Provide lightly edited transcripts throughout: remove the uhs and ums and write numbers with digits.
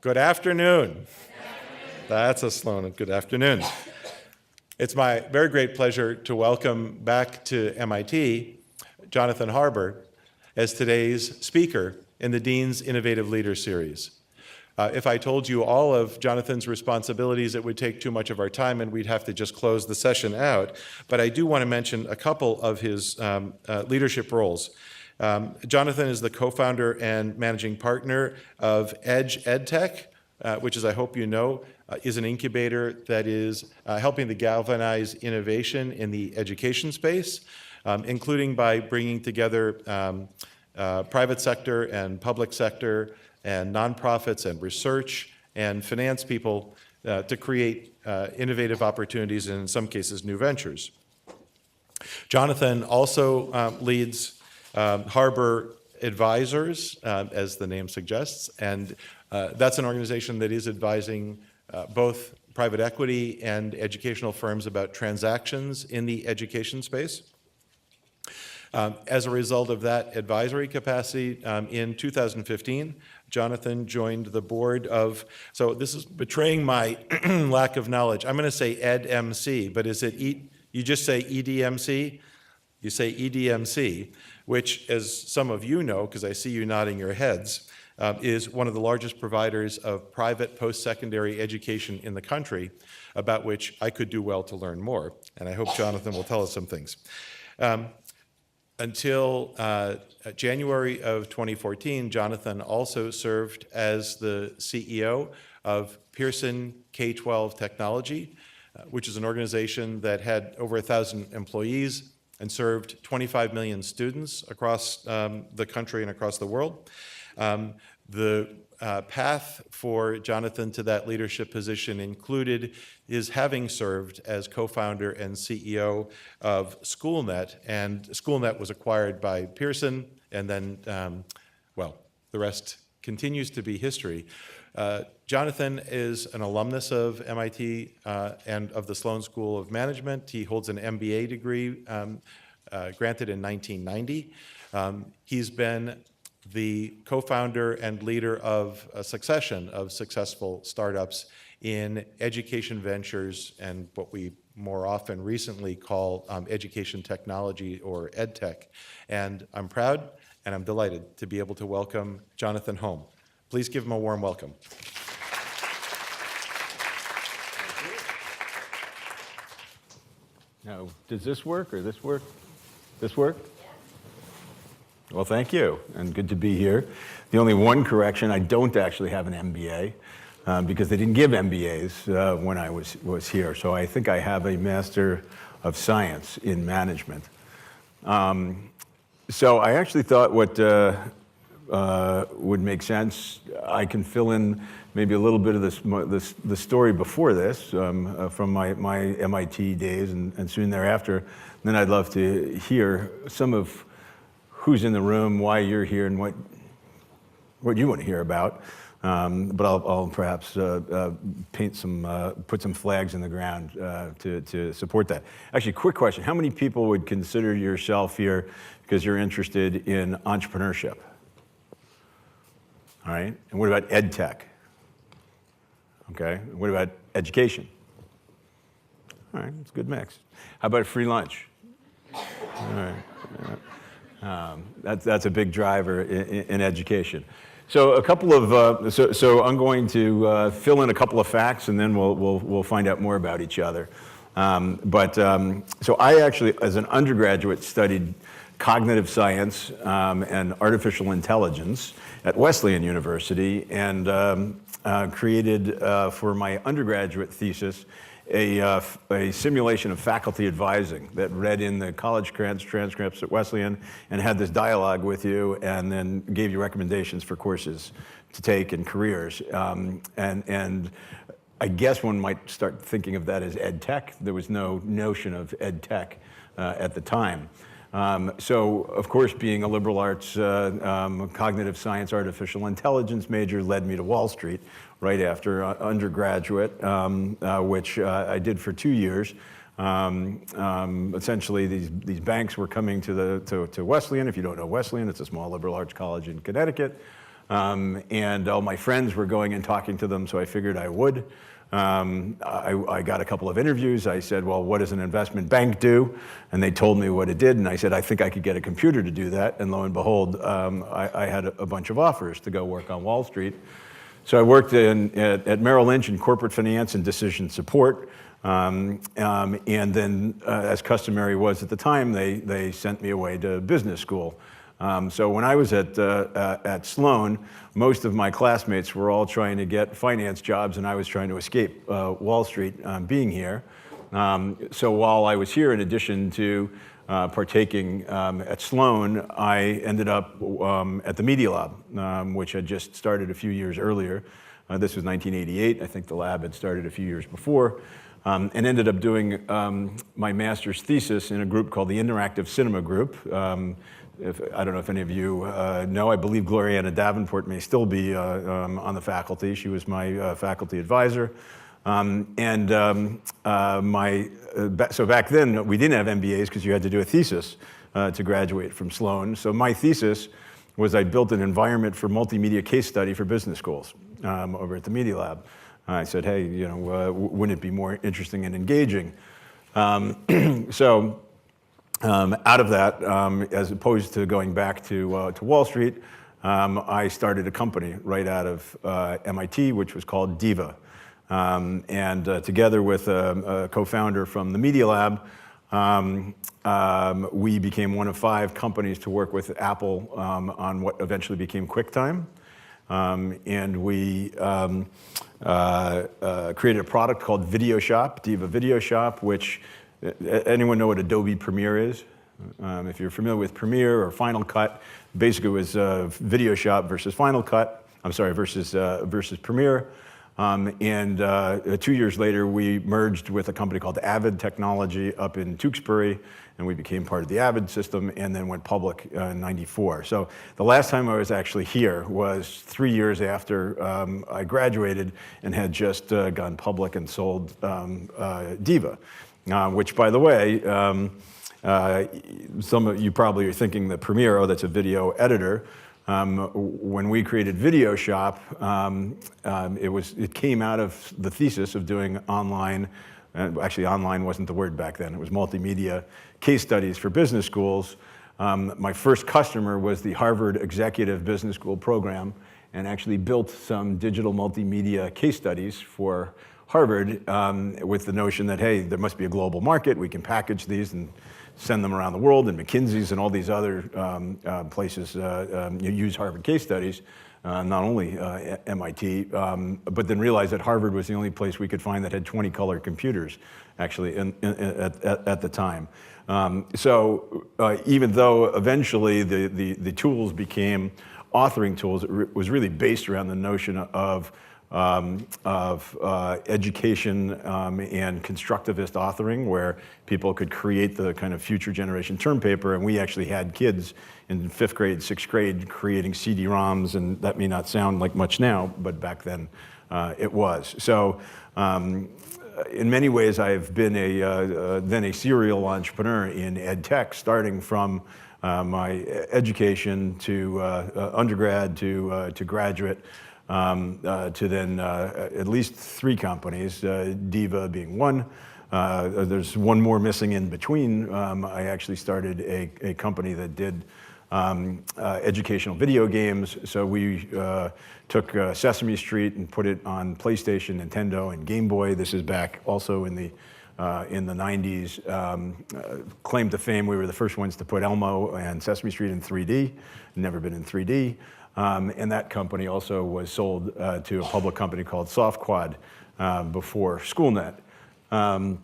Good afternoon. That's a Sloan. Good afternoon. It's my very great pleasure to welcome back to MIT Jonathan Harber as today's speaker in the Dean's Innovative Leader Series. If I told you all of Jonathan's responsibilities, it would take too much of our time and we'd have to just close the session out. But I do want to mention a couple of his leadership roles. Jonathan is the co-founder and managing partner of Edge EdTech, which, as I hope you know, is an incubator that is helping to galvanize innovation in the education space, including by bringing together private sector and public sector and nonprofits and research and finance people to create innovative opportunities and, in some cases, new ventures. Jonathan also leads Harber Advisors, as the name suggests, and that's an organization that is advising both private equity and educational firms about transactions in the education space. As a result of that advisory capacity, in 2015, Jonathan joined the board of, so this is betraying my lack of knowledge. I'm going to say EdMC, but is it, you just say EDMC? You say EDMC, which, as some of you know, because I see you nodding your heads, is one of the largest providers of private post-secondary education in the country, about which I could do well to learn more, and I hope Jonathan will tell us some things. Until January of 2014, Jonathan also served as the CEO of Pearson K-12 Technology, which is an organization that had over 1,000 employees and served 25 million students across the country and across the world. The path for Jonathan to that leadership position included his having served as co-founder and CEO of Schoolnet, and Schoolnet was acquired by Pearson, and then, well, the rest continues to be history. Jonathan is an alumnus of MIT and of the Sloan School of Management. He holds an MBA degree granted in 1990. He's been the co-founder and leader of a succession of successful startups in education ventures and what we more often recently call education technology or EdTech. And I'm proud and I'm delighted to be able to welcome Jonathan home. Please give him a warm welcome. Now, does this work or this work? This work? Well, thank you, and good to be here. The only one correction, I don't actually have an MBA because they didn't give MBAs when I was here. So I think I have a Master of Science in Management. So I actually thought what would make sense, I can fill in maybe a little bit of the story before this from my MIT days and soon thereafter. And then I'd love to hear some of who's in the room, why you're here, and what you want to hear about. But I'll perhaps put some flags in the ground to support that. Actually, quick question: how many people would consider yourself here because you're interested in entrepreneurship? All right. And what about ed tech? Okay. And what about education? All right. It's a good mix. How about free lunch? All right. That's a big driver in education. So a couple of so I'm going to fill in a couple of facts, and then we'll find out more about each other. So I actually, as an undergraduate, studied cognitive science and artificial intelligence at Wesleyan University, and created for my undergraduate thesis a simulation of faculty advising that read in the college transcripts at Wesleyan and had this dialogue with you and then gave you recommendations for courses to take and careers. And I guess one might start thinking of that as ed tech. There was no notion of ed tech at the time. So, of course, being a liberal arts, cognitive science, artificial intelligence major led me to Wall Street right after undergraduate, which I did for 2 years. Essentially, these banks were coming to Wesleyan. If you don't know Wesleyan, it's a small liberal arts college in Connecticut. And all my friends were going and talking to them, so I figured I would. I got a couple of interviews. I said, well, what does an investment bank do? And they told me what it did, and I said, I think I could get a computer to do that. And lo and behold, I had a bunch of offers to go work on Wall Street. So I worked at Merrill Lynch in corporate finance and decision support. And then, as customary was at the time, they sent me away to business school. So when I was at Sloan, most of my classmates were all trying to get finance jobs, and I was trying to escape Wall Street being here. So while I was here, in addition to partaking at Sloan, I ended up at the Media Lab, which had just started a few years earlier. This was 1988. I think the lab had started a few years before. And ended up doing my master's thesis in a group called the Interactive Cinema Group. I don't know if any of you know, I believe Gloriana Davenport may still be on the faculty. She was my faculty advisor. So back then, we didn't have MBAs because you had to do a thesis to graduate from Sloan. So my thesis was I built an environment for multimedia case study for business schools over at the Media Lab. I said, hey, wouldn't it be more interesting and engaging? So out of that, as opposed to going back to Wall Street, I started a company right out of MIT, which was called Diva. And together with a co-founder from the Media Lab, we became one of 5 companies to work with Apple on what eventually became QuickTime. And we created a product called Video Shop, Diva Video Shop, which, anyone know what Adobe Premiere is? If you're familiar with Premiere or Final Cut, basically it was Video Shop versus Final Cut, versus Premiere. And 2 years later, we merged with a company called Avid Technology up in Tewksbury, and we became part of the Avid system and then went public in '94. So the last time I was actually here was 3 years after I graduated and had just gone public and sold Diva, which, by the way, some of you probably are thinking that Premiere, oh, that's a video editor. When we created Video Shop, it came out of the thesis of doing online, actually online wasn't the word back then, it was multimedia case studies for business schools. My first customer was the Harvard Executive Business School program, and actually built some digital multimedia case studies for Harvard with the notion that, hey, there must be a global market, we can package these and send them around the world, and McKinsey's and all these other places use Harvard case studies, not only MIT, but then realized that Harvard was the only place we could find that had 20-color computers, actually, at the time. So even though eventually the tools became authoring tools, it was really based around the notion of education and constructivist authoring, where people could create the kind of future generation term paper, and we actually had kids in 5th grade, 6th grade creating CD-ROMs, and that may not sound like much now, but back then it was. So in many ways, I've been then a serial entrepreneur in ed tech, starting from my education to undergrad to graduate. To then at least 3 companies, Diva being one. There's one more missing in between. I actually started a company that did educational video games. So we took Sesame Street and put it on PlayStation, Nintendo, and Game Boy. This is back also in the 90s. Claim to fame, we were the first ones to put Elmo and Sesame Street in 3D. Never been in 3D. And that company also was sold to a public company called SoftQuad before Schoolnet. And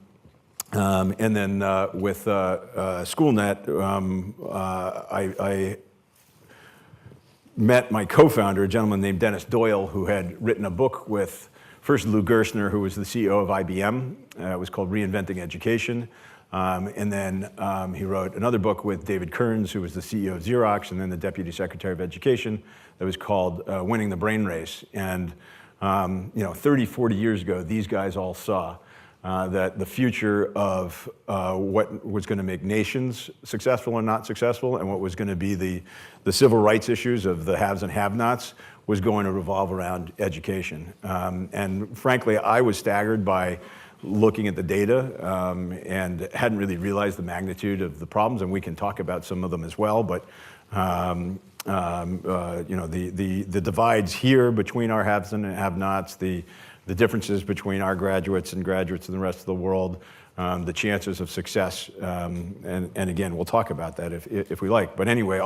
then with Schoolnet, I met my co-founder, a gentleman named Dennis Doyle, who had written a book with first Lou Gerstner, who was the CEO of IBM. It was called Reinventing Education. And then he wrote another book with David Kearns, who was the CEO of Xerox, and then the Deputy Secretary of Education, that was called Winning the Brain Race. And 30, 40 years ago, these guys all saw that the future of what was going to make nations successful and not successful, and what was going to be the civil rights issues of the haves and have-nots, was going to revolve around education. And frankly, I was staggered by looking at the data and hadn't really realized the magnitude of the problems, and we can talk about some of them as well. But the divides here between our haves and have-nots, the differences between our graduates and graduates in the rest of the world, the chances of success, and again, we'll talk about that if we like. But anyway,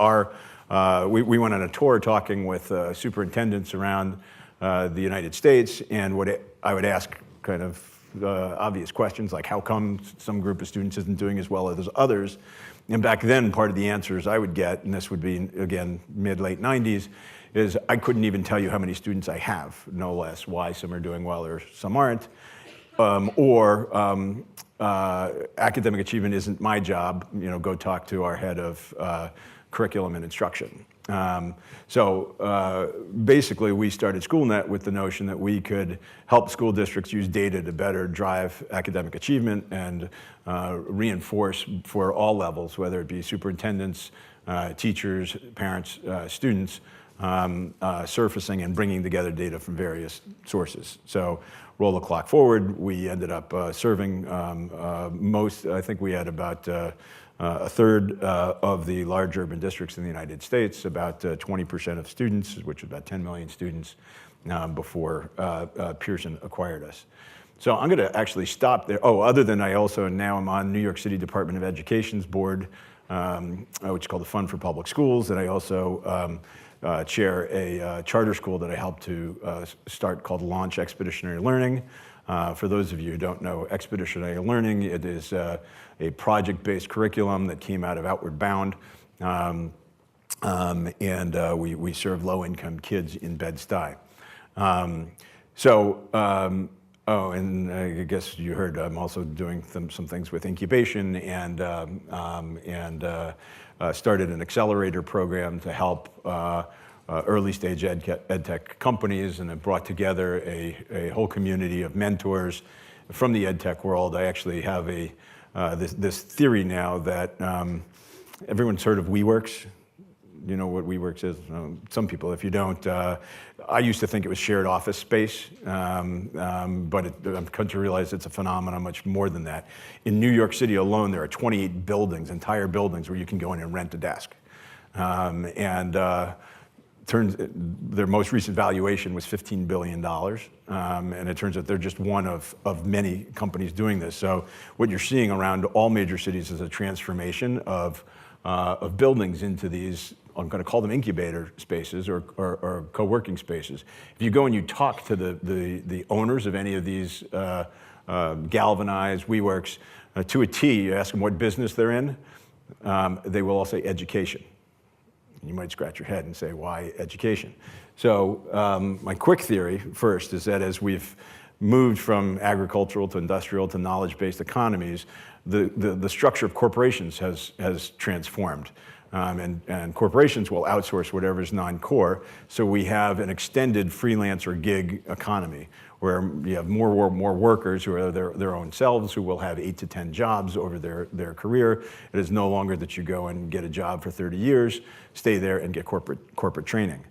we went on a tour talking with superintendents around the United States, and I would ask kind of obvious questions like, how come some group of students isn't doing as well as others? And back then, part of the answers I would get, and this would be, again, mid-late 90s, is I couldn't even tell you how many students I have, no less, why some are doing well or some aren't. Academic achievement isn't my job, go talk to our head of curriculum and instruction. Basically, we started Schoolnet with the notion that we could help school districts use data to better drive academic achievement and reinforce for all levels, whether it be superintendents, teachers, parents, students, surfacing and bringing together data from various sources. So roll the clock forward, we ended up serving I think we had about a third of the large urban districts in the United States, about 20% of students, which is about 10 million students, before Pearson acquired us. So I'm going to actually stop there. Oh, other than now I'm on New York City Department of Education's board, which is called the Fund for Public Schools, and I also chair a charter school that I helped to start called Launch Expeditionary Learning. For those of you who don't know Expeditionary Learning, it is a project-based curriculum that came out of Outward Bound, and we serve low-income kids in Bed-Stuy. Oh, and I guess you heard I'm also doing some things with incubation and started an accelerator program to help early-stage ed tech companies, and have brought together a whole community of mentors from the ed tech world. I actually have this theory now that everyone's heard of WeWorks. You know what WeWorks is? Some people, if you don't. I used to think it was shared office space, but I've come to realize it's a phenomenon much more than that. In New York City alone, there are 28 buildings, entire buildings, where you can go in and rent a desk. Their most recent valuation was $15 billion, and it turns out they're just one of many companies doing this. So what you're seeing around all major cities is a transformation of buildings into these, I'm going to call them incubator spaces or co-working spaces. If you go and you talk to the owners of any of these Galvanize, WeWorks, to a T, you ask them what business they're in, they will all say education. You might scratch your head and say, why education? So my quick theory first is that as we've moved from agricultural to industrial to knowledge-based economies, the structure of corporations has transformed. And corporations will outsource whatever is non-core. So we have an extended freelance or gig economy where you have more workers who are their own selves, who will have 8 to 10 jobs over their career. It is no longer that you go and get a job for 30 years, stay there and get corporate training.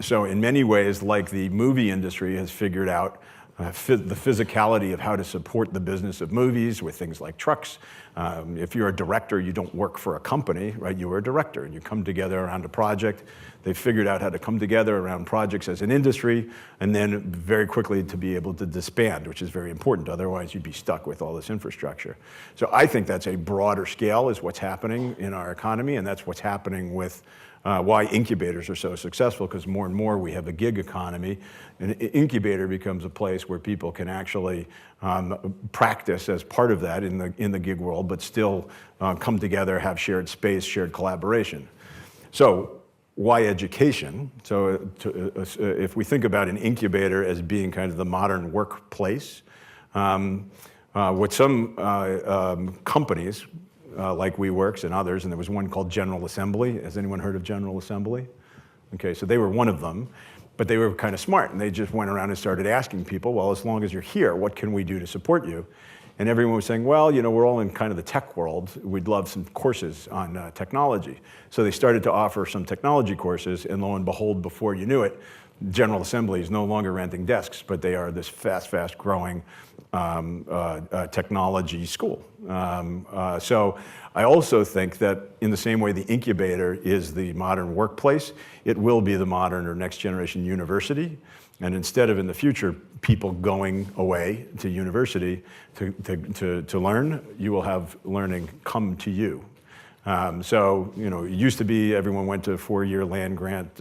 So in many ways, like the movie industry has figured out the physicality of how to support the business of movies with things like trucks. If you're a director, you don't work for a company, right? You are a director and you come together around a project. They've figured out how to come together around projects as an industry, and then very quickly to be able to disband, which is very important. Otherwise, you'd be stuck with all this infrastructure. So I think that's a broader scale is what's happening in our economy, and that's what's happening with why incubators are so successful, because more and more we have a gig economy. An incubator becomes a place where people can actually practice as part of that in the gig world, but still come together, have shared space, shared collaboration. So why education? So if we think about an incubator as being kind of the modern workplace, what some companies, like WeWorks and others, and there was one called General Assembly. Has anyone heard of General Assembly? Okay, so they were one of them. But they were kind of smart, and they just went around and started asking people, well, as long as you're here, what can we do to support you? And everyone was saying, well, we're all in kind of the tech world. We'd love some courses on technology. So they started to offer some technology courses, and lo and behold, before you knew it, General Assembly is no longer renting desks, but they are this fast growing technology school. So I also think that in the same way the incubator is the modern workplace, it will be the modern or next generation university. And instead of in the future people going away to university to learn, you will have learning come to you. So it used to be everyone went to 4-year land grant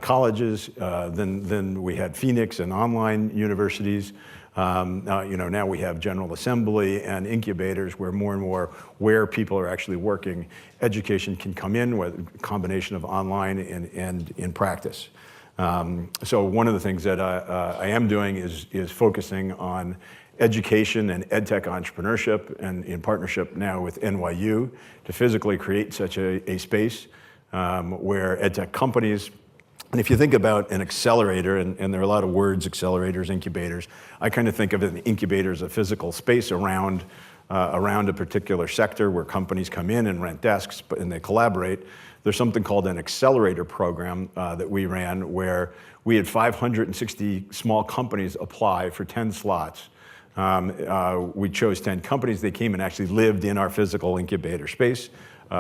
colleges. Then we had Phoenix and online universities. Now we have General Assembly and incubators where more and more where people are actually working, education can come in with a combination of online and in practice. So one of the things that I am doing is focusing on education and edtech entrepreneurship, and in partnership now with NYU to physically create such a space where edtech companies. And if you think about an accelerator, and there are a lot of words, accelerators, incubators, I kind of think of an incubator as a physical space around a particular sector where companies come in and rent desks and they collaborate. There's something called an accelerator program that we ran where we had 560 small companies apply for 10 slots. We chose 10 companies. They came and actually lived in our physical incubator space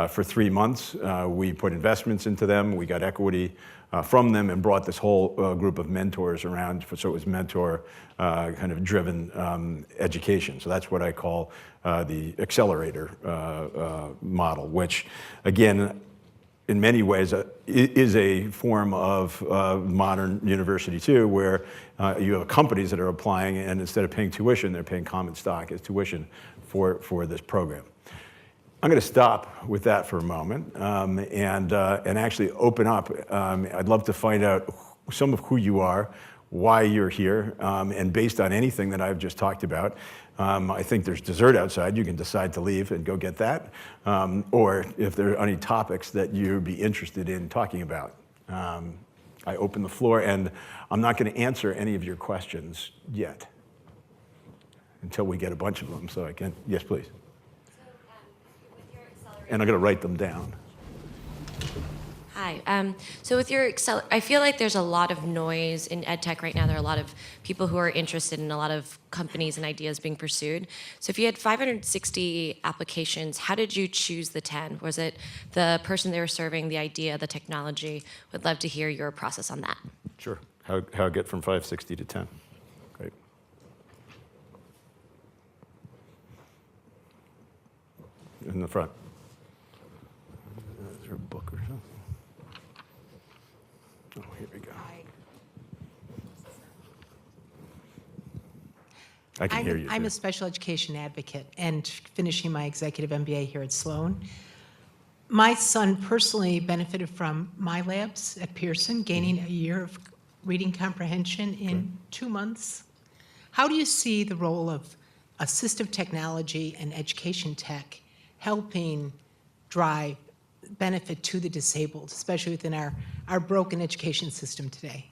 for 3 months. We put investments into them. We got equity from them and brought this whole group of mentors around. So it was mentor kind of driven education. So that's what I call the accelerator model, which again, in many ways is a form of modern university too, where you have companies that are applying, and instead of paying tuition, they're paying common stock as tuition for this program. I'm going to stop with that for a moment and actually open up. I'd love to find out some of who you are, why you're here, and based on anything that I've just talked about. I think there's dessert outside. You can decide to leave and go get that. Or if there are any topics that you'd be interested in talking about. I open the floor, and I'm not going to answer any of your questions yet until we get a bunch of them. So I can, yes, please. And I'm going to write them down. Hi. So with your I feel like there's a lot of noise in EdTech right now. There are a lot of people who are interested in a lot of companies and ideas being pursued. So if you had 560 applications, how did you choose the 10? Was it the person they were serving, the idea, the technology? Would love to hear your process on that. Sure. How I get from 560 to 10. Great. In the front. Is there a book or something? Oh, here we go. I can hear you. I'm a special education advocate and finishing my executive MBA here at Sloan. My son personally benefited from my labs at Pearson, gaining a year of reading comprehension in 2 months. How do you see the role of assistive technology and education tech helping drive benefit to the disabled, especially within our broken education system today?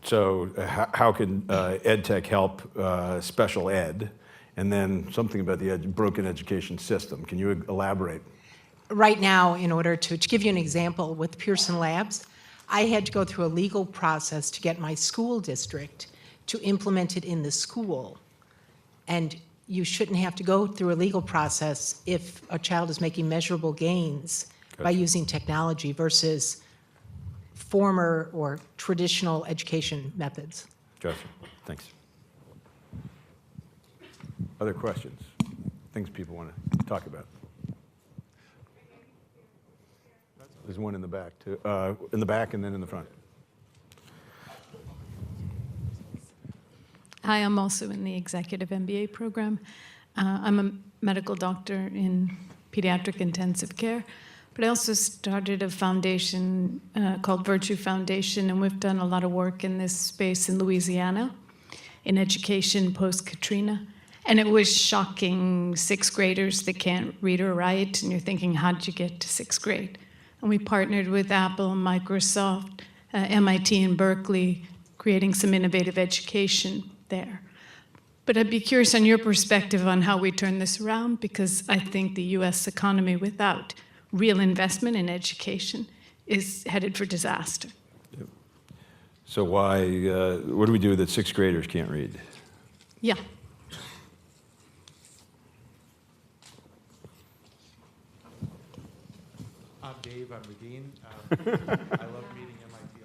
So how can EdTech help special ed? And then something about the broken education system. Can you elaborate? Right now, in order to give you an example, with Pearson Labs, I had to go through a legal process to get my school district to implement it in the school. And you shouldn't have to go through a legal process if a child is making measurable gains by using technology versus former or traditional education methods. Gotcha. Thanks. Other questions? Things people want to talk about? There's one in the back, too. In the back and then in the front. Hi, I'm also in the executive MBA program. I'm a medical doctor in pediatric intensive care, but I also started a foundation called Virtue Foundation, and we've done a lot of work in this space in Louisiana, in education post-Katrina. And it was shocking, 6th graders that can't read or write, and you're thinking, how did you get to 6th grade? and we partnered with Apple, Microsoft, MIT, and Berkeley, creating some innovative education there. But I'd be curious on your perspective on how we turn this around, because I think the US economy without real investment in education is headed for disaster. So why, what do we do that sixth graders can't read? Yeah. I'm Dave, I'm Radine. I love meeting MIT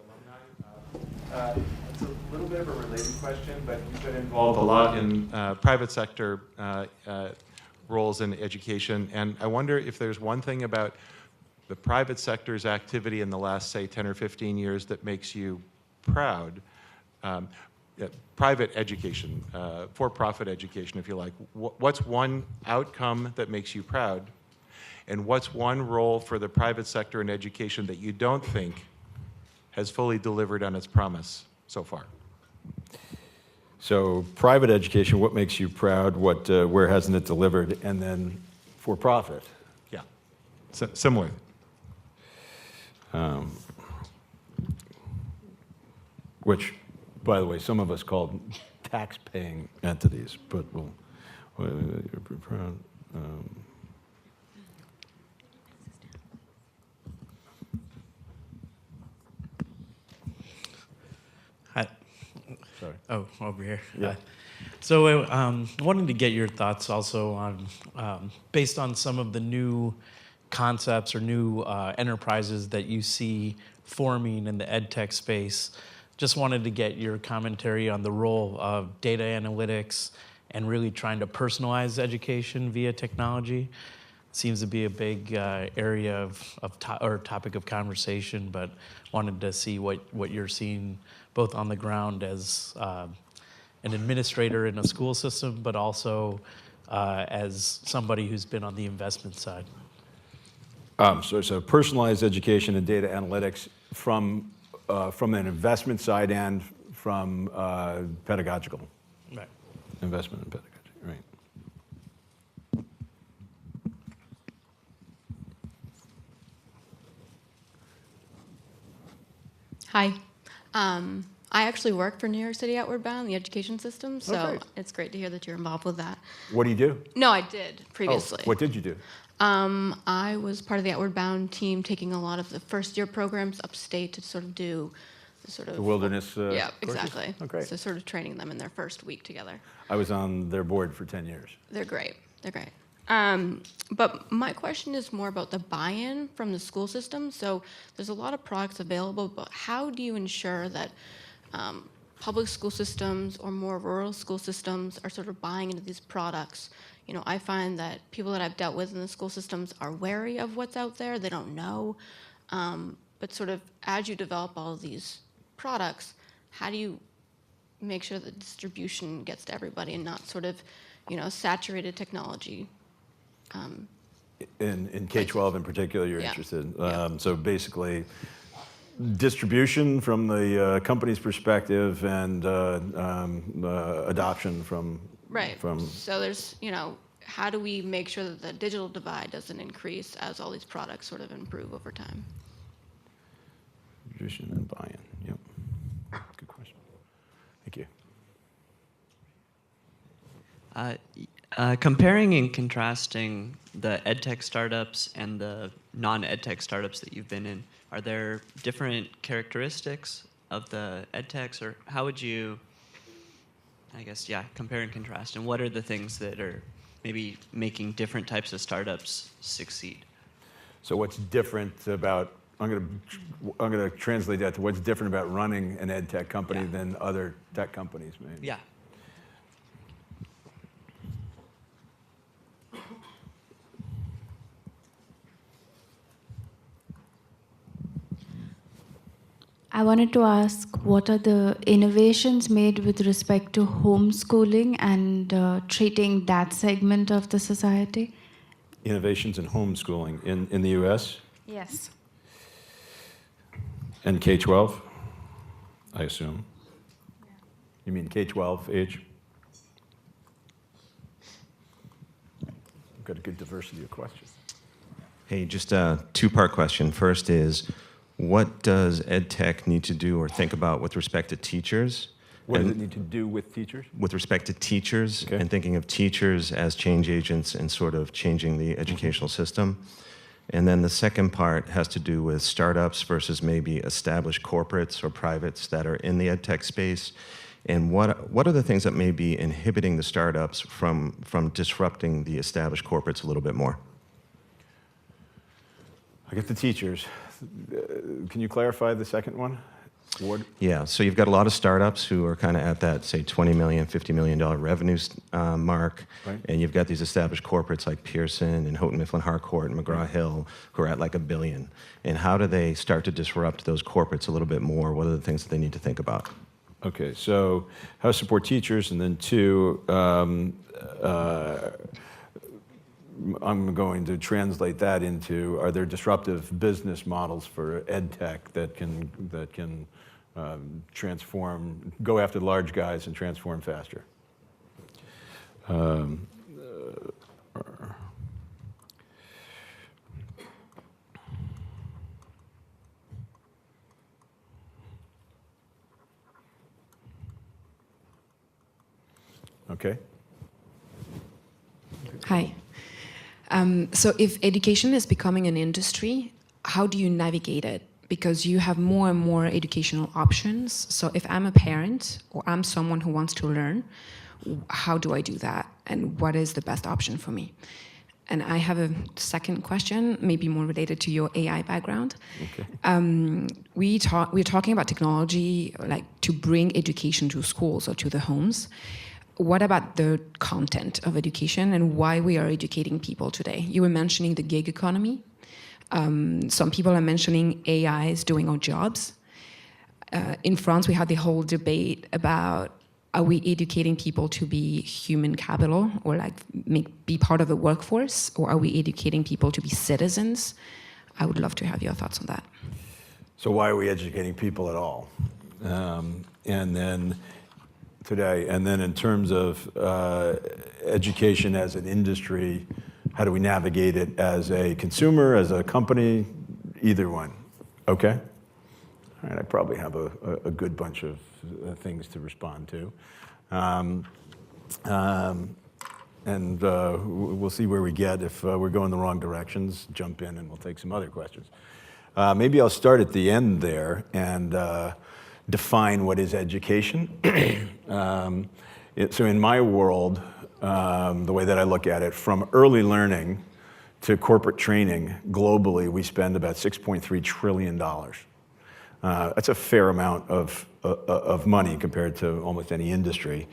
alumni. It's a little bit of a related question, but you've been involved a lot in private sector roles in education, and I wonder if there's one thing about the private sector's activity in the last, say, 10 or 15 years that makes you proud. Private education, for-profit education, if you like. What's one outcome that makes you proud? And what's one role for the private sector in education that you don't think has fully delivered on its promise so far? So private education, what makes you proud? What, where hasn't it delivered? And then for-profit. Yeah, similar. Which, by the way, some of us call tax-paying entities, but we'll, you're proud. Hi. Sorry. Oh, over here. Yeah. So wanted to get your thoughts also on, based on some of the new concepts or new enterprises that you see forming in the ed tech space. Just wanted to get your commentary on the role of data analytics and really trying to personalize education via technology. Seems to be a big area of topic of conversation, but wanted to see what you're seeing both on the ground as an administrator in a school system, but also as somebody who's been on the investment side. So personalized education and data analytics from an investment side and from pedagogical. Right. Investment in pedagogy, right. Hi. I actually work for New York City Outward Bound, the education system, so great. it's great to hear that you're involved with that. What do you do? No, I did previously. Oh, what did you do? I was part of the Outward Bound team, taking a lot of the first-year programs upstate to sort of do the sort of... The wilderness yeah, courses? exactly. Oh, great. So sort of training them in their first week together. I was on their board for 10 years. They're great. They're great. But my question is more about the buy-in from the school system. So there's a lot of products available, but how do you ensure that public school systems or more rural school systems are sort of buying into these products? You know, I find that people that I've dealt with in the school systems are wary of what's out there. They don't know. But sort of as you develop all of these products, how do you make sure that distribution gets to everybody and not sort of, you know, saturated technology? In K-12 in particular, you're Yeah. interested. Yeah. So basically, distribution from the company's perspective and adoption from... Right. From, So there's, you know, how do we make sure that the digital divide doesn't increase as all these products sort of improve over time? distribution and buy-in, yep. Good question. Thank you. Comparing and contrasting the edtech startups and the non-edtech startups that you've been in, are there different characteristics of the edtechs, or how would you, I guess, yeah, compare and contrast, and what are the things that are maybe making different types of startups succeed? So what's different about, I'm going to translate that to what's different about running an ed tech company than other tech companies, maybe. Yeah. I wanted to ask, what are the innovations made with respect to homeschooling and treating that segment of the society? Innovations in homeschooling in the US Yes. and K-12, I assume. You mean K-12 age? We've got a good diversity of questions. Hey, just a two-part question. First is, what does EdTech need to do or think about with respect to teachers? What does it And need to do with teachers? with respect to teachers Okay. and thinking of teachers as change agents and sort of changing the educational system? And then the second part has to do with startups versus maybe established corporates or privates that are in the EdTech space. And what are the things that may be inhibiting the startups from disrupting the established corporates a little bit more? I get the teachers. Can you clarify the second one? Ward? Yeah, so you've got a lot of startups who are kind of at that, say, $20 million, $50 million revenue mark. Right. And you've got these established corporates like Pearson and Houghton Mifflin Harcourt and McGraw-Hill who are at like $1 billion. And how do they start to disrupt those corporates a little bit more? What are the things that they need to think about? Okay, so how to support teachers, and then two, I'm going to translate that into, are there disruptive business models for EdTech that can transform, go after the large guys and transform faster? Okay. Hi. So if education is becoming an industry, how do you navigate it? Because you have more and more educational options. So if I'm a parent or I'm someone who wants to learn, how do I do that? And what is the best option for me? And I have a second question, maybe more related to your AI background. Okay. We're talking about technology, like to bring education to schools or to the homes. What about the content of education and why we are educating people today? You were mentioning the gig economy. Some people are mentioning AI is doing our jobs. In France, we had the whole debate about, are we educating people to be human capital or like be part of the workforce, or are we educating people to be citizens? I would love to have your thoughts on that. So why are we educating people at all? And then today, and then in terms of education as an industry, how do we navigate it as a consumer, as a company, either one? Okay. All right, I probably have a good bunch of things to respond to. And we'll see where we get. If we're going the wrong directions, jump in and we'll take some other questions. Maybe I'll start at the end there and define what is education. So in my world, the way that I look at it, from early learning to corporate training, globally, we spend about $6.3 trillion. That's a fair amount of money compared to almost any industry.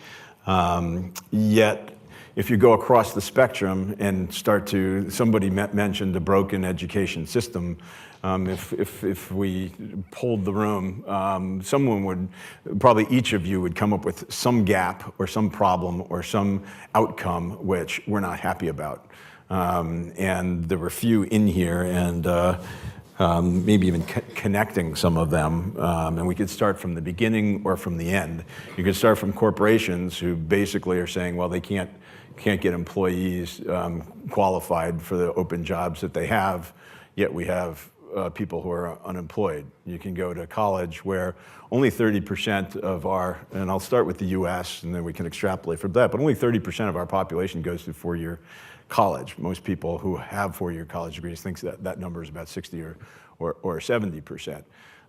Yet, if you go across the spectrum and start to, somebody mentioned a broken education system. If we polled the room, someone would, probably each of you would come up with some gap or some problem or some outcome which we're not happy about. And there were a few in here, and maybe even connecting some of them. And we could start from the beginning or from the end. You could start from corporations who basically are saying, well, they can't get employees qualified for the open jobs that they have, yet we have people who are unemployed. You can go to college where only 30% of our, and I'll start with the US and then we can extrapolate from that, but only 30% of our population goes to four-year college. Most people who have four-year college degrees think that number is about 60 or 70%.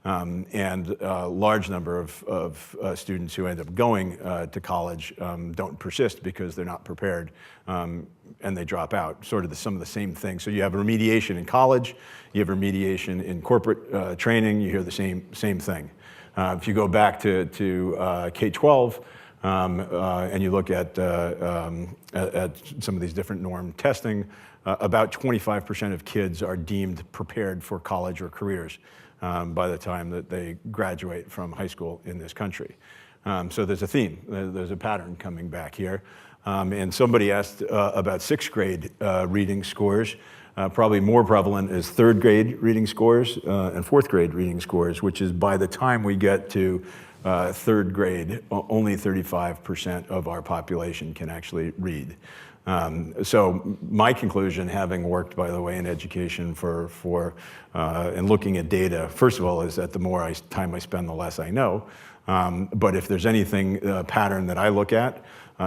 And a large number of students who end up going to college don't persist because they're not prepared and they drop out, sort of some of the same things. So you have remediation in college, you have remediation in corporate training, you hear the same thing. If you go back to K-12, and you look at some of these different norm testing, about 25% of kids are deemed prepared for college or careers by the time that they graduate from high school in this country. So there's a theme, there's a pattern coming back here. And somebody asked about sixth grade reading scores. Probably more prevalent is third grade reading scores and fourth grade reading scores, which is by the time we get to third grade, only 35% of our population can actually read. So my conclusion, having worked, by the way, in education and looking at data, first of all, is that the more time I spend, the less I know. But if there's anything pattern that I look at,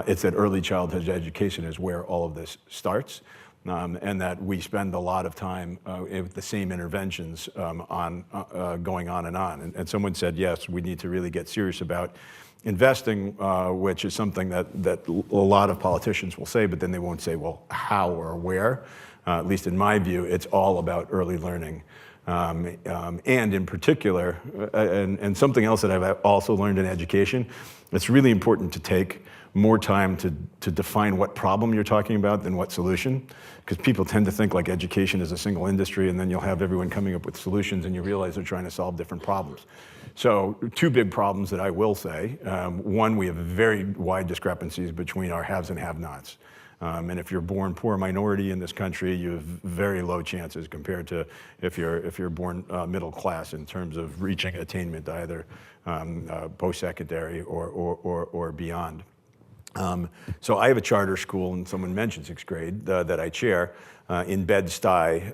it's that early childhood education is where all of this starts. And that we spend a lot of time with the same interventions going on and on. And someone said, yes, we need to really get serious about investing, which is something that a lot of politicians will say, but then they won't say, well, how or where. At least in my view, it's all about early learning. And in particular, and something else that I've also learned in education, it's really important to take more time to define what problem you're talking about than what solution, because people tend to think like education is a single industry, and then you'll have everyone coming up with solutions and you realize they're trying to solve different problems. So two big problems that I will say. One, we have very wide discrepancies between our haves and have-nots. And if you're born poor minority in this country, you have very low chances compared to if you're born middle class in terms of reaching attainment, either post-secondary or beyond. So I have a charter school, and someone mentioned sixth grade, that I chair in Bed-Stuy,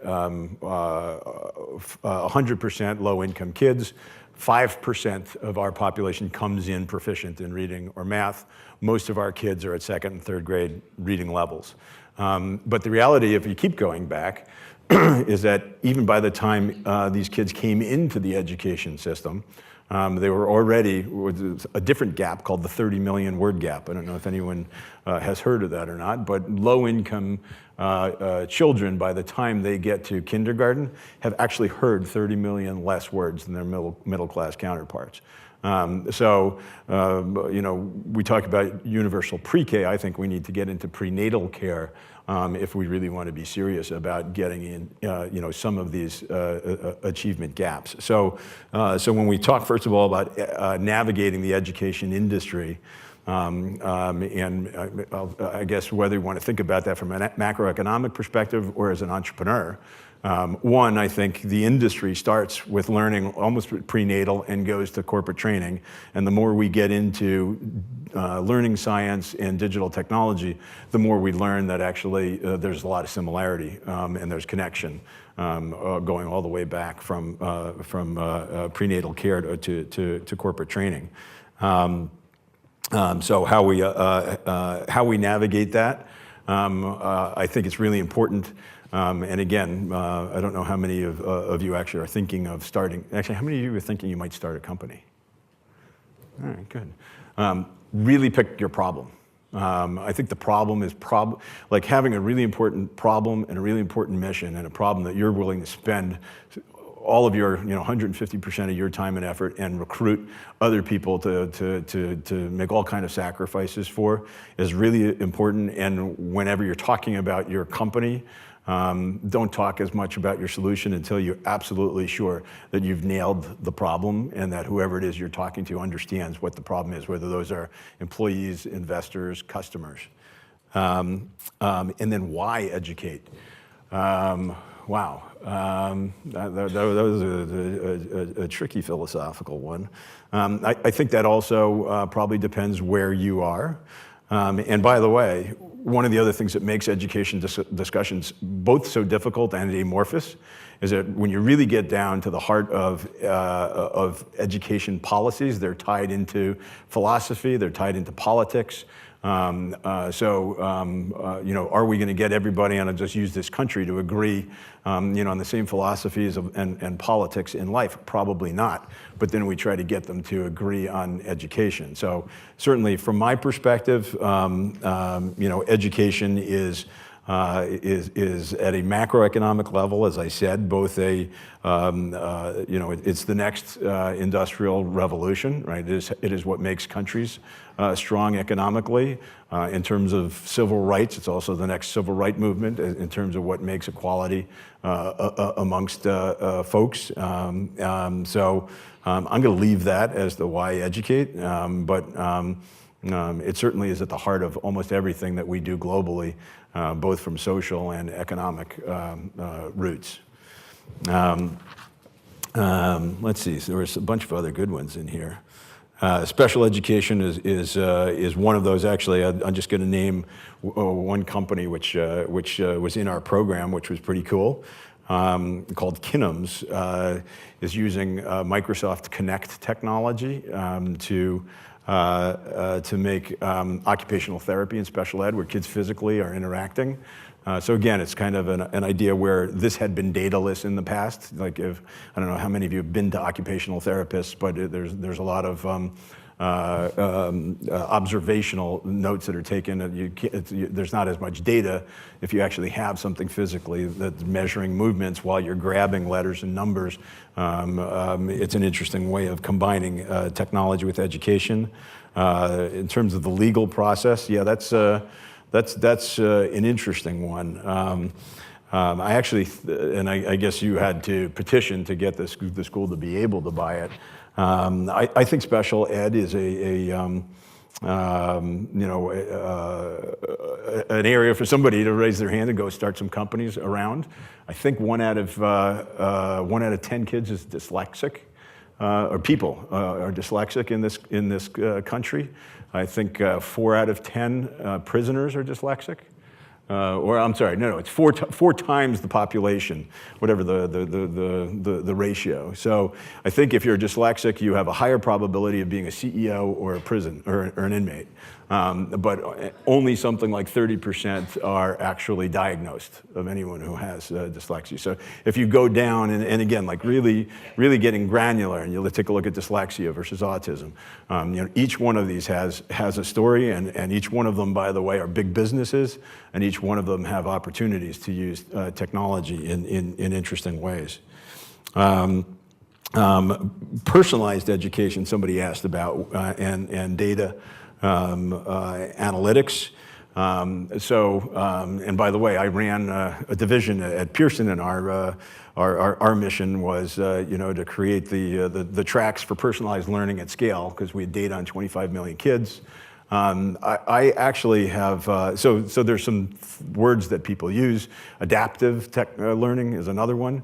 100% low-income kids. 5% of our population comes in proficient in reading or math. Most of our kids are at second and third grade reading levels. But the reality, if you keep going back, is that even by the time these kids came into the education system, they were already with a different gap called the 30 million word gap. I don't know if anyone has heard of that or not, but low-income children, by the time they get to kindergarten, have actually heard 30 million less words than their middle-class counterparts. So, we talk about universal pre-K. I think we need to get into prenatal care if we really want to be serious about getting in, some of these achievement gaps. So when we talk, first of all, about navigating the education industry, and I guess whether you want to think about that from a macroeconomic perspective or as an entrepreneur, one, I think the industry starts with learning almost prenatal and goes to corporate training. And the more we get into learning science and digital technology, the more we learn that actually there's a lot of similarity and there's connection going all the way back from prenatal care to corporate training. So how we navigate that, I think it's really important. And again, I don't know how many of you actually are thinking of starting. Actually, how many of you are thinking you might start a company? All right, good. Really pick your problem. I think the problem is like having a really important problem and a really important mission and a problem that you're willing to spend all of your, 150% of your time and effort and recruit other people to make all kinds of sacrifices for is really important. And whenever you're talking about your company, don't talk as much about your solution until you're absolutely sure that you've nailed the problem and that whoever it is you're talking to understands what the problem is, whether those are employees, investors, customers. And then why educate? Wow. That was a tricky philosophical one. I think that also probably depends where you are. And by the way, one of the other things that makes education discussions both so difficult and amorphous is that when you really get down to the heart of education policies, they're tied into philosophy, they're tied into politics. Are we going to get everybody, and I'll just use this country, to agree, on the same philosophies and politics in life? Probably not. But then we try to get them to agree on education. So certainly, from my perspective, education is at a macroeconomic level, as I said, both it's the next industrial revolution, right? It is what makes countries strong economically. In terms of civil rights, it's also the next civil rights movement in terms of what makes equality amongst folks. So I'm going to leave that as the why educate, but it certainly is at the heart of almost everything that we do globally, both from social and economic roots. Let's see, so there was a bunch of other good ones in here. Special education is one of those. Actually, I'm just going to name one company which was in our program, which was pretty cool, called Kinums, is using Microsoft Connect technology to make occupational therapy and special ed, where kids physically are interacting. So again, it's kind of an idea where this had been dataless in the past. Like, I don't know how many of you have been to occupational therapists, but there's a lot of observational notes that are taken. There's not as much data if you actually have something physically that's measuring movements while you're grabbing letters and numbers. It's an interesting way of combining technology with education. In terms of the legal process, yeah, that's an interesting one. I actually, and I guess you had to petition to get the school to be able to buy it. I think special ed is an area for somebody to raise their hand and go start some companies around. I think 1 out of 10 kids is dyslexic, or people are dyslexic in this country. I think 4 out of 10 prisoners are dyslexic. Or I'm sorry, no, it's four times the population, whatever the ratio. So I think if you're dyslexic, you have a higher probability of being a CEO or a prison or an inmate. But only something like 30% are actually diagnosed of anyone who has dyslexia. So if you go down and again, like really getting granular, and you'll take a look at dyslexia versus autism, each one of these has a story, and each one of them, by the way, are big businesses, and each one of them have opportunities to use technology in interesting ways. Personalized education, somebody asked about, and data analytics. And by the way, I ran a division at Pearson, and our mission was, to create the tracks for personalized learning at scale, because we had data on 25 million kids. I actually have, so there's some words that people use. Adaptive learning is another one.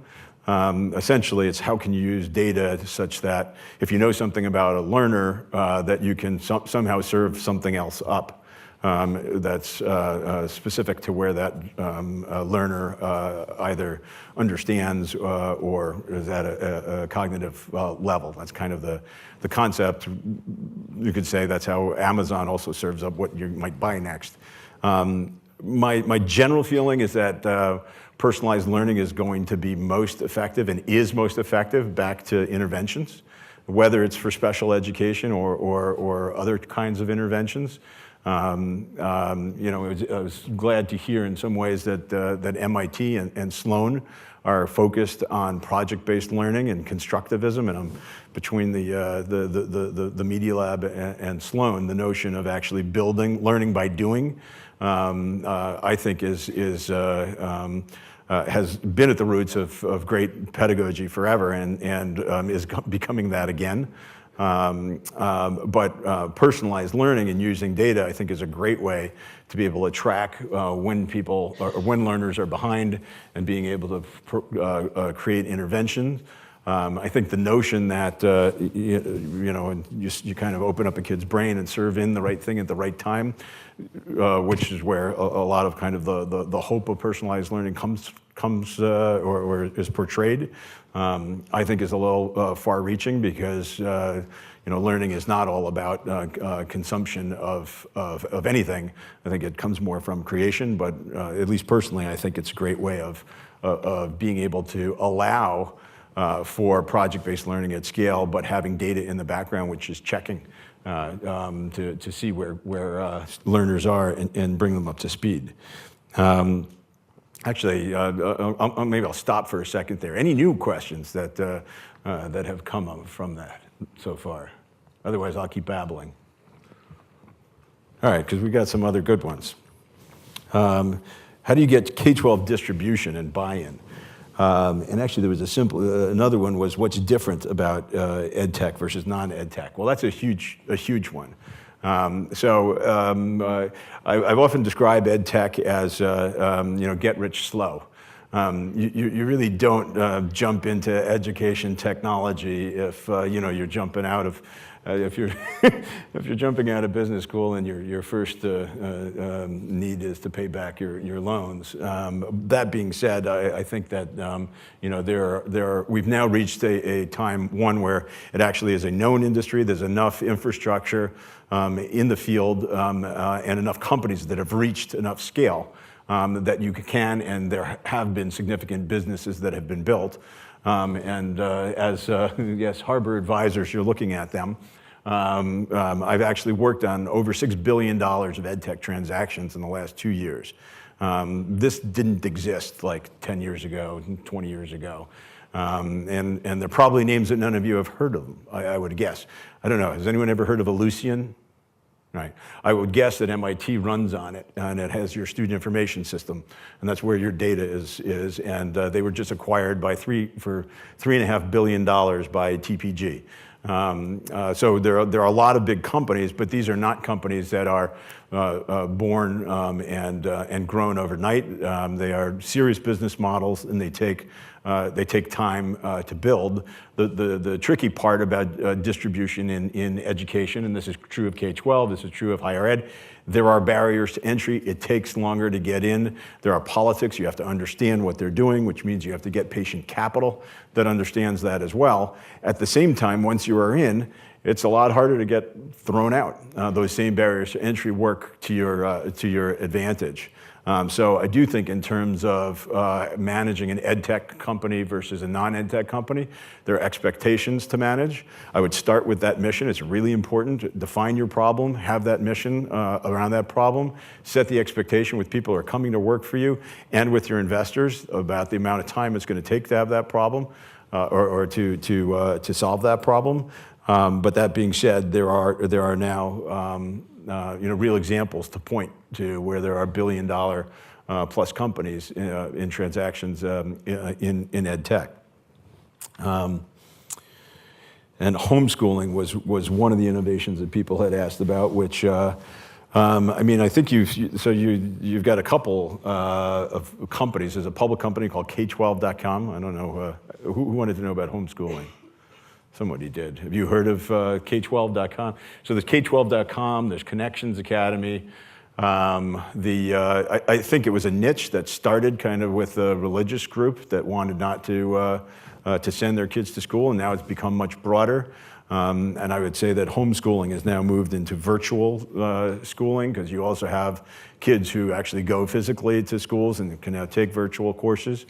Essentially, it's how can you use data such that if you know something about a learner, that you can somehow serve something else up that's specific to where that learner either understands or is at a cognitive level. That's kind of the concept. You could say that's how Amazon also serves up what you might buy next. My general feeling is that personalized learning is going to be most effective and is most effective back to interventions, whether it's for special education or other kinds of interventions. I was glad to hear in some ways that MIT and Sloan are focused on project-based learning and constructivism, and I'm between the Media Lab and Sloan, the notion of actually learning by doing, I think has been at the roots of great pedagogy forever, and is becoming that again. But personalized learning and using data, I think, is a great way to be able to track when learners are behind, and being able to create interventions. I think the notion that you kind of open up a kid's brain and serve in the right thing at the right time, which is where a lot of kind of the hope of personalized learning comes or is portrayed, I think is a little far-reaching, because learning is not all about consumption of anything. I think it comes more from creation, but at least personally, I think it's a great way of being able to allow for project-based learning at scale, but having data in the background, which is checking to see where learners are and bring them up to speed. Actually, maybe I'll stop for a second there. Any new questions that have come up from that so far? Otherwise, I'll keep babbling. All right, because we got some other good ones. How do you get K-12 distribution and buy-in? And actually, there was another one was, what's different about ed tech versus non-ed tech? Well, that's a huge one. I've often described ed tech as get rich slow. You really don't jump into education technology if you're jumping out of if you're if you're jumping out of business school and your first need is to pay back your loans. That being said, I think that we've now reached a time where it actually is a known industry. There's enough infrastructure in the field and enough companies that have reached enough scale that you can, and there have been significant businesses that have been built. As Harber advisors, you're looking at them. I've actually worked on over $6 billion of EdTech transactions in the last 2 years. This didn't exist like 10 years ago, 20 years ago. And they're probably names that none of you have heard of them, I would guess. I don't know, has anyone ever heard of Ellucian? Right. I would guess that MIT runs on it, and it has your student information system, and that's where your data is. And they were just acquired for $3.5 billion by TPG. So there are a lot of big companies, but these are not companies that are born and grown overnight. They are serious business models, and they take time to build. The tricky part about distribution in education, and this is true of K-12, this is true of higher ed, there are barriers to entry. It takes longer to get in. There are politics. You have to understand what they're doing, which means you have to get patient capital that understands that as well. At the same time, once you are in, it's a lot harder to get thrown out. Those same barriers to entry work to your advantage. So I do think in terms of managing an ed tech company versus a non-ed tech company, there are expectations to manage. I would start with that mission. It's really important. Define your problem, have that mission around that problem, set the expectation with people who are coming to work for you and with your investors about the amount of time it's going to take to have that problem or to solve that problem. But that being said, there are now real examples to point to where there are billion-dollar plus companies in transactions in ed tech. And homeschooling was one of the innovations that people had asked about, which I think you've got a couple of companies. There's a public company called K12.com. I don't know who wanted to know about homeschooling. Somebody did. Have you heard of K12.com? So there's K12.com, there's Connections Academy. I think it was a niche that started kind of with a religious group that wanted not to send their kids to school, and now it's become much broader. And I would say that homeschooling has now moved into virtual schooling, because you also have kids who actually go physically to schools and can now take virtual courses.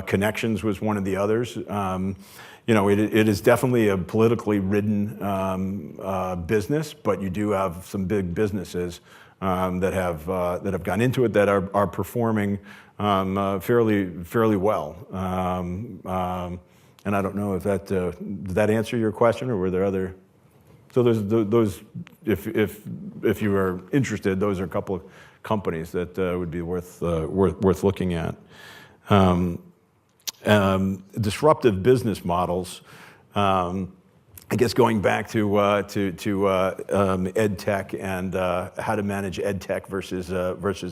Connections was one of the others. It is definitely a politically ridden business, but you do have some big businesses that have gone into it that are performing fairly well. And I don't know if did that answer your question, or were there other? So there's those. If you are interested, those are a couple of companies that would be worth looking at. Disruptive business models. I guess going back to ed tech and how to manage ed tech versus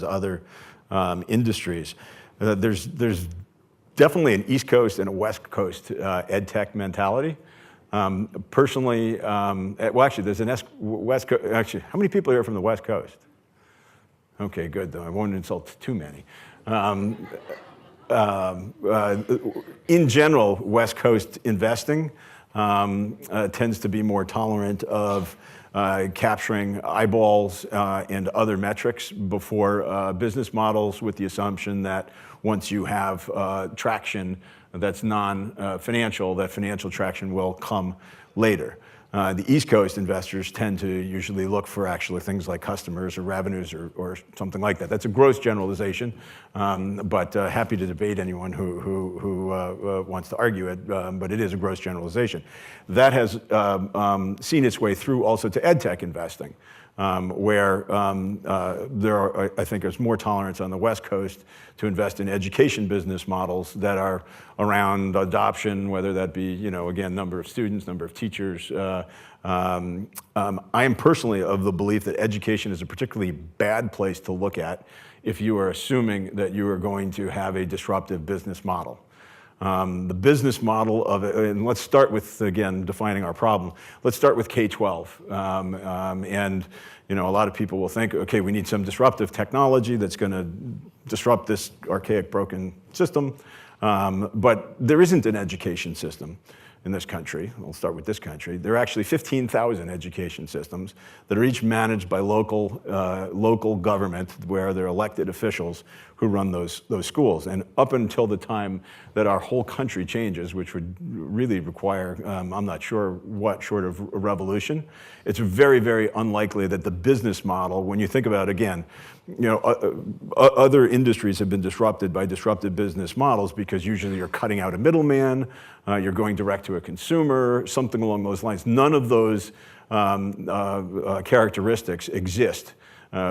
other industries. There's definitely an East Coast and a West Coast ed tech mentality. Personally, there's an West Coast. Actually, how many people are here from the West Coast? Okay, good. Though I won't insult too many. In general, West Coast investing tends to be more tolerant of capturing eyeballs and other metrics before business models, with the assumption that once you have traction that's non-financial, that financial traction will come later. The East Coast investors tend to usually look for actually things like customers or revenues or something like that. That's a gross generalization, but happy to debate anyone who wants to argue it, but it is a gross generalization. That has seen its way through also to ed tech investing. where I think there's more tolerance on the West Coast to invest in education business models that are around adoption, whether that be, again, number of students, number of teachers. I am personally of the belief that education is a particularly bad place to look at if you are assuming that you are going to have a disruptive business model. The business model of it, and let's start with, again, defining our problem. Let's start with K-12. And a lot of people will think, okay, we need some disruptive technology that's going to disrupt this archaic, broken system. But there isn't an education system in this country. We'll start with this country. There are actually 15,000 education systems that are each managed by local government, where they're elected officials who run those schools. And up until the time that our whole country changes, which would really require, I'm not sure what, short of a revolution, it's very, very unlikely that the business model, when you think about, again, other industries have been disrupted by disruptive business models because usually you're cutting out a middleman, you're going direct to a consumer, something along those lines. None of those characteristics exist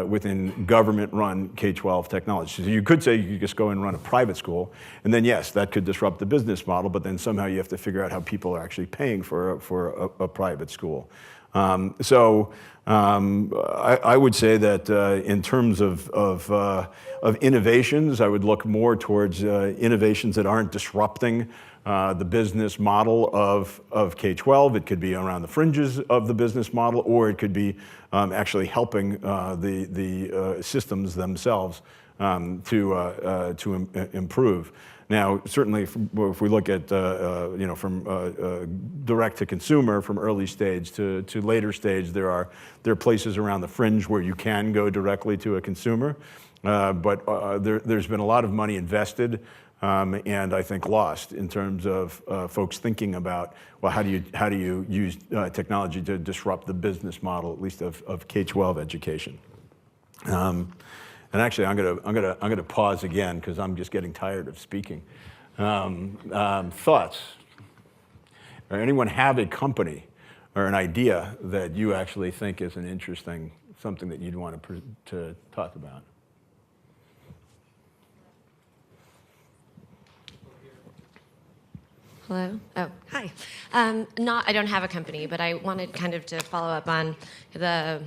within government-run K-12 technology. So you could say you could just go and run a private school, and then yes, that could disrupt the business model, but then somehow you have to figure out how people are actually paying for a private school. I would say that in terms of innovations, I would look more towards innovations that aren't disrupting the business model of K-12. It could be around the fringes of the business model, or it could be actually helping the systems themselves to improve. Now, certainly, if we look at from direct to consumer, from early stage to later stage, there are places around the fringe where you can go directly to a consumer, but there's been a lot of money invested and I think lost in terms of folks thinking about, well, how do you use technology to disrupt the business model, at least of K-12 education. And actually, I'm gonna pause again because I'm just getting tired of speaking. Thoughts? Or anyone have a company or an idea that you actually think is an interesting, something that you'd want to talk about? Hello. Oh, hi. I don't have a company, but I wanted kind of to follow up on the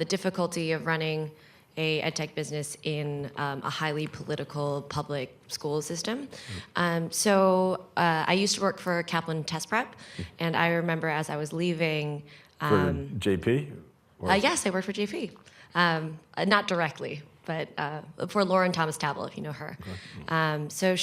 difficulty of running a edtech business in a highly political public school system. I used to work for Kaplan Test Prep, and I remember as I was leaving. For JP? Yes, I worked for JP. Not directly, but for Lauren Thomas Tavel, if you know her. So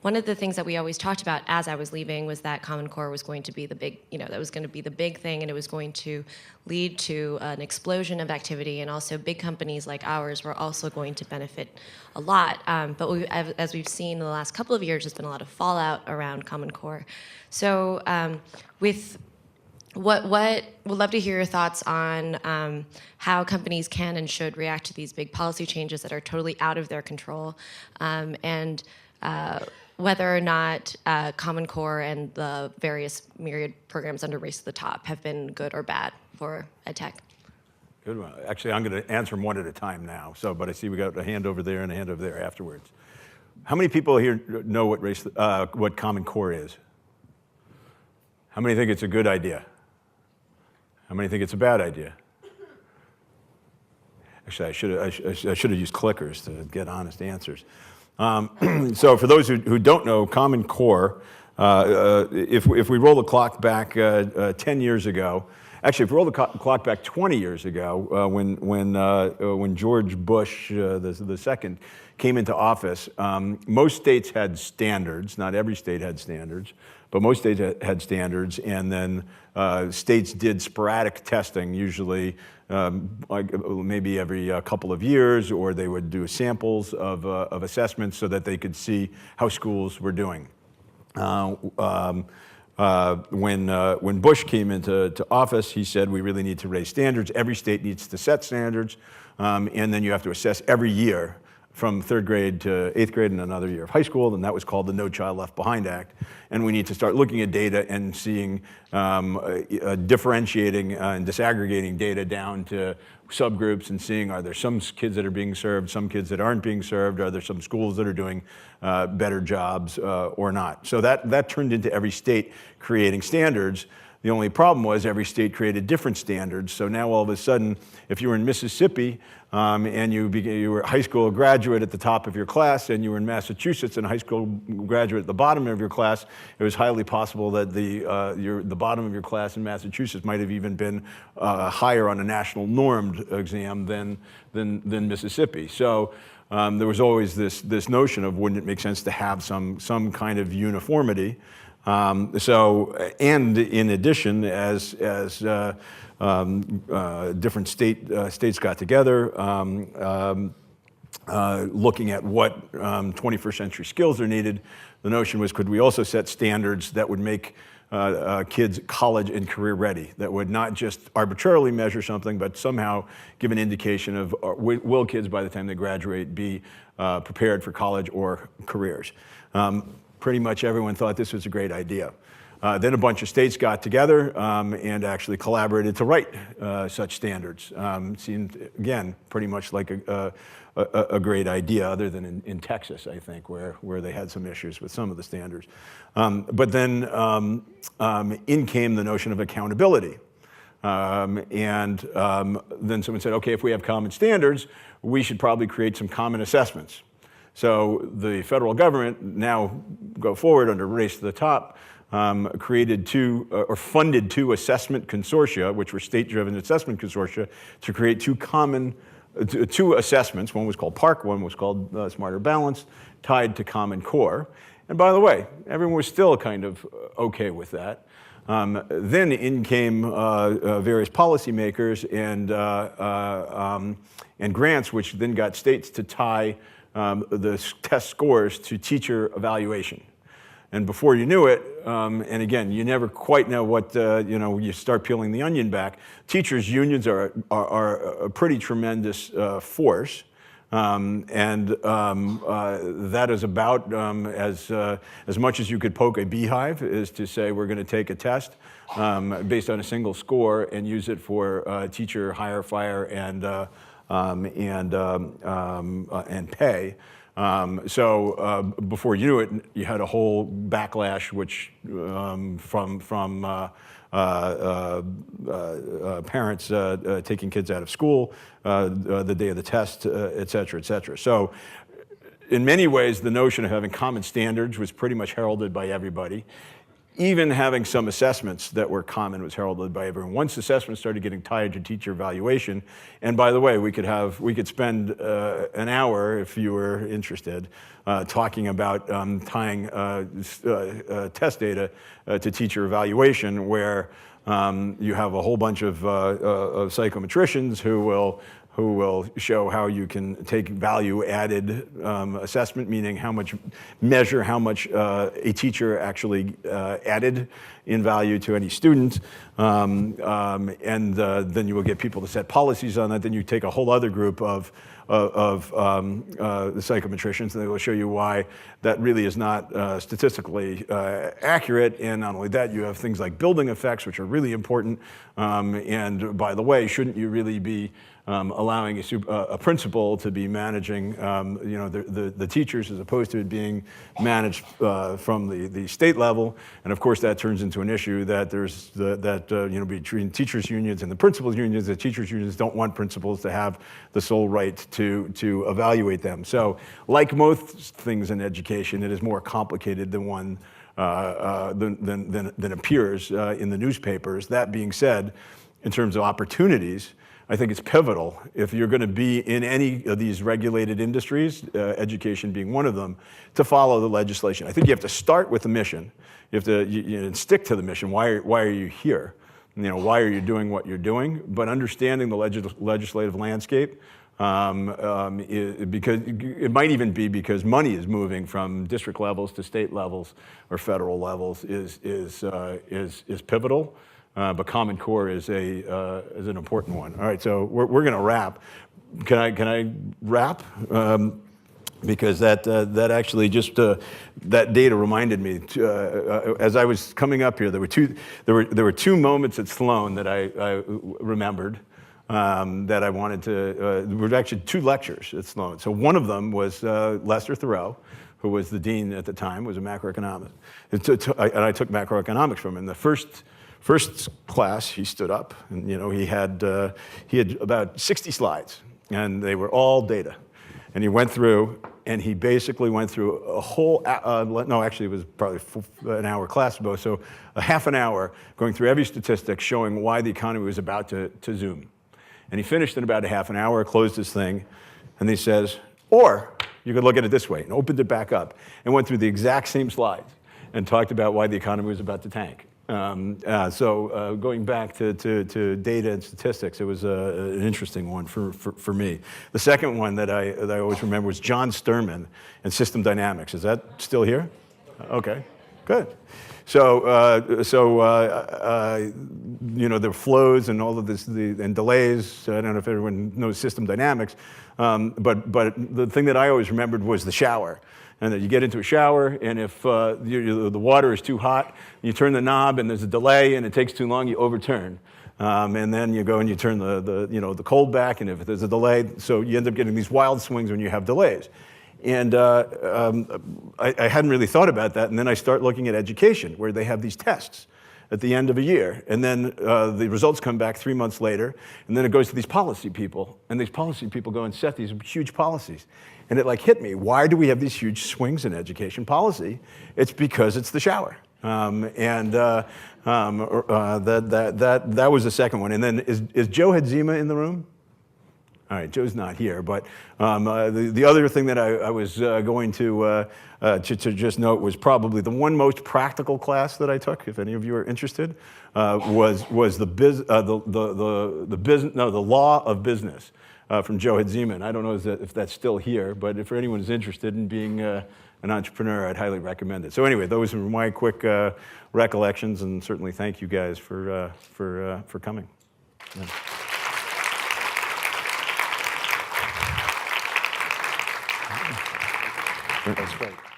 one of the things that we always talked about as I was leaving was that Common Core was going to be the big, that was going to be the big thing, and it was going to lead to an explosion of activity, and also big companies like ours were also going to benefit a lot. But as we've seen in the last couple of years, there's been a lot of fallout around Common Core. So we'd love to hear your thoughts on how companies can and should react to these big policy changes that are totally out of their control, and whether or not Common Core and the various myriad programs under Race to the Top have been good or bad for edtech. Good one. Actually, I'm going to answer them one at a time now. But I see we got a hand over there and a hand over there afterwards. How many people here know what Common Core is? How many think it's a good idea? How many think it's a bad idea? Actually, I should have used clickers to get honest answers. So for those who don't know, Common Core, if we roll the clock back 10 years ago, actually, if we roll the clock back 20 years ago, when George Bush the second came into office, most states had standards. Not every state had standards, but most states had standards, and then states did sporadic testing, usually like maybe every couple of years, or they would do samples of assessments so that they could see how schools were doing. When Bush came into office, he said we really need to raise standards. Every state needs to set standards, and then you have to assess every year from 3rd grade to 8th grade and another year of high school, and that was called the No Child Left Behind Act. And we need to start looking at data and seeing, differentiating and disaggregating data down to subgroups and seeing, are there some kids that are being served, some kids that aren't being served, are there some schools that are doing better jobs or not. So that turned into every state creating standards. The only problem was every state created different standards. So now all of a sudden, if you were in Mississippi and you were a high school graduate at the top of your class, and you were in Massachusetts and a high school graduate at the bottom of your class, it was highly possible that the bottom of your class in Massachusetts might have even been higher on a national normed exam than Mississippi. So there was always this notion of, wouldn't it make sense to have some kind of uniformity? And in addition, as different states got together, looking at what 21st century skills are needed, the notion was, could we also set standards that would make kids college and career ready, that would not just arbitrarily measure something, but somehow give an indication of, will kids by the time they graduate be prepared for college or careers? Pretty much everyone thought this was a great idea. Then a bunch of states got together and actually collaborated to write such standards. Seemed, again, pretty much like a great idea, other than in Texas, I think, where they had some issues with some of the standards. But then in came the notion of accountability. Then someone said, okay, if we have common standards, we should probably create some common assessments. So the federal government, now go forward under Race to the Top, created funded two assessment consortia, which were state-driven assessment consortia, to create two assessments. One was called PARC, one was called Smarter Balanced, tied to Common Core. And by the way, everyone was still kind of okay with that. Then in came various policymakers and grants, which then got states to tie the test scores to teacher evaluation. And before you knew it, and again, you never quite know what, you start peeling the onion back, teachers' unions are a pretty tremendous force. That is about as much as you could poke a beehive, is to say we're going to take a test based on a single score and use it for teacher hire, fire, and pay. So before you knew it, you had a whole backlash, which from parents taking kids out of school the day of the test, et cetera, et cetera. So in many ways, the notion of having common standards was pretty much heralded by everybody. Even having some assessments that were common was heralded by everyone. Once assessments started getting tied to teacher evaluation, and by the way, we could spend an hour, if you were interested, talking about tying test data to teacher evaluation, where you have a whole bunch of psychometricians who will show how you can take value-added assessment, meaning how much a teacher actually added in value to any student, and then you will get people to set policies on that. Then you take a whole other group of the psychometricians, and they will show you why that really is not statistically accurate. And not only that, you have things like building effects, which are really important. And by the way, shouldn't you really be allowing a principal to be managing the teachers, as opposed to it being managed from the state level? And of course, that turns into an issue that there's between teachers unions and the principals unions. The teachers unions don't want principals to have the sole right to evaluate them. So, like most things in education, it is more complicated than than appears in the newspapers. That being said, in terms of opportunities, I think it's pivotal if you're going to be in any of these regulated industries, education being one of them, to follow the legislation. I think you have to start with the mission. You have to stick to the mission. Why are you here? Why are you doing what you're doing? But understanding the legislative landscape, because it might even be because money is moving from district levels to state levels or federal levels is pivotal. But Common Core is an important one. All right, so we're going to wrap. Can I wrap? because that actually just that data reminded me. As I was coming up here, there were two moments at Sloan that I remembered that I wanted to. There were actually two lectures at Sloan. So one of them was Lester Thoreau, who was the dean at the time, was a macroeconomist, and I took macroeconomics from him. The first class, he stood up, and he had about 60 slides, and they were all data. And he went through, and he basically went through a whole, no, actually it was probably an hour class both, so a half an hour going through every statistic showing why the economy was about to zoom. And he finished in about a half an hour, closed his thing, and he says, or you could look at it this way, and opened it back up, and went through the exact same slides, and talked about why the economy was about to tank. So going back to data and statistics, it was an interesting one for me. The second one that I always remember was John Sterman and system dynamics. Is that still here? Okay, good. So the flows and all of this, and delays. I don't know if everyone knows system dynamics, but the thing that I always remembered was the shower. And that you get into a shower, and if the water is too hot, you turn the knob, and there's a delay, and it takes too long, you overturn. And then you go and you turn the cold back, and if there's a delay, so you end up getting these wild swings when you have delays. And I hadn't really thought about that, and then I start looking at education, where they have these tests at the end of a year, and then the results come back 3 months later, and then it goes to these policy people, and these policy people go and set these huge policies. And it hit me. Why do we have these huge swings in education policy? It's because it's the shower. That was the second one. And then is Joe Hadzima in the room? All right, Joe's not here. But the other thing that I was going to just note was probably the one most practical class that I took, if any of you are interested, was the law of business. From Joe Hadzima. I don't know if that's still here, but if anyone is interested in being an entrepreneur, I'd highly recommend it. So anyway, those are my quick recollections, and certainly thank you guys for coming. Yeah. That's great.